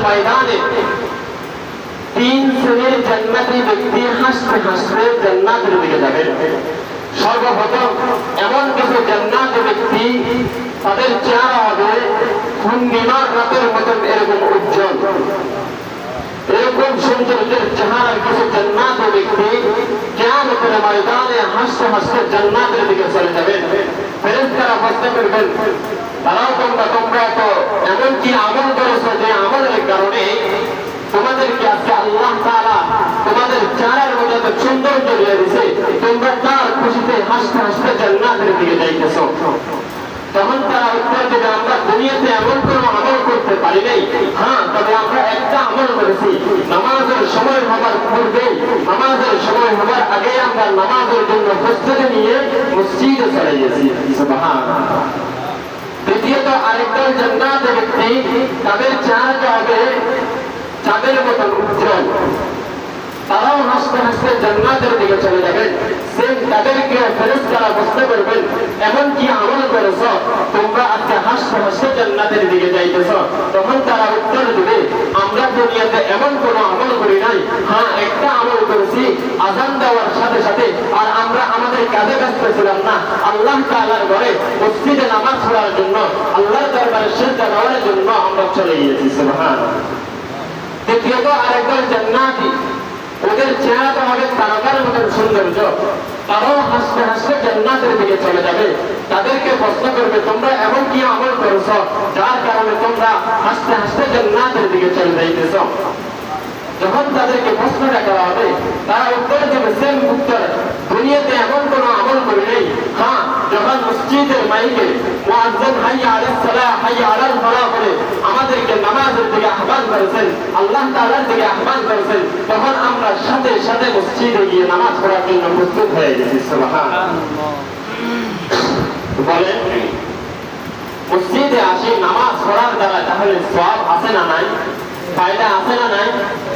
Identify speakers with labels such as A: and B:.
A: ময়দানে তিন শ্রেণীর জান্নাতি ব্যক্তি হাসতে হাসতে জান্নাতের দিকে যাবেন। সর্বপ্রথম এমন কিছু জান্নাতি ব্যক্তি, তাদের চেহারা হবে পূর্ণিমার রাতের মতন এরকম উজ্জ্বল, এরকম সৌন্দর্যের চেহারার কিছু জান্নাতি ব্যক্তি কিয়ামতের ময়দানে হাসতে হাসতে জান্নাতের দিকে চলে যাবেন। ফেরেশতারা প্রশ্ন করবেন, তারাও তোমরা তো এমন কি আমল করেছো যে আমলের কারণে তোমাদেরকে আজকে আল্লাহ তাআলা তোমাদের চেহারার মধ্যে এত সৌন্দর্য দিয়ে দিয়েছে, তোমরা তার খুশিতে হাসতে হাসতে জান্নাতের দিকে যাইতেছো? তখন তারা উত্তর দেবে, আমরা দুনিয়াতে এমন কোনো আমল করতে পারি নাই, হ্যাঁ তবে আমরা একটা আমল করেছি, নামাজের সময় হবার পূর্বে, নামাজের সময় হবার আগে আমরা নামাজের জন্য প্রস্তুতি নিয়ে মসজিদে চলে গেছি। সুবহানাল্লাহ। দ্বিতীয়ত আরেকদল জান্নাতের ব্যক্তি, তাদের চেহারা হবে চাঁদের মতন উজ্জ্বল, তারাও হাসতে হাসতে জান্নাতের দিকে চলে যাবেন। তাদেরকে ফেরেশতারা প্রশ্ন করবেন, এমন কি আমল করেছ তোমরা আজকে হাসতে হাসতে জান্নাতের দিকে যাইতেছ? তখন তারা উত্তর দেবে, আমরা দুনিয়াতে এমন কোন আমল করি নাই, হ্যাঁ একটা আমল করেছি, আযান দেওয়ার সাথে সাথে, আর আমরা আমাদের কাজে ব্যস্ত ছিলাম না, আল্লাহ তাআলার ঘরে মসজিদে নামাজ পড়ার জন্য, আল্লাহর দরবারে সিজদা দেওয়ার জন্য আমরা চলে গিয়েছি। সুবহানাল্লাহ। তৃতীয়ত আরেকদল জান্নাতি, ওদের চেহারাটা হবে তারকার মতো সৌন্দর্য, তারাও হাসতে হাসতে জান্নাতের দিকে চলে যাবে। তাদেরকে প্রশ্ন করবে, তোমরা এমন কি আমল করেছ যার কারণে তোমরা হাসতে হাসতে জান্নাতের দিকে চলে যাইতেছ? যখন তাদেরকে প্রশ্নটা করা হবে, তারা উত্তর দেবে সেম উত্তর, দুনিয়াতে এমন কোন আমল করি নেই, হ্যাঁ যখন মসজিদের মাইকে মুয়াজ্জিন হাইয়া আলাস সালাহ হাইয়া আলাল ফালাহ বলে আমাদেরকে নামাজের দিকে আহ্বান করেছেন, আল্লাহ তাআলার দিকে আহ্বান করেছেন, তখন আমরা সাথে সাথে মসজিদে গিয়ে নামাজ পড়ার জন্য প্রস্তুত হয়ে গেছি। সুবহানাল্লাহ। বলেন, মসজিদে আসি নামাজ পড়ার দ্বারা তাহলে সওয়াব আছে না নাই? ফায়দা আছে না নাই?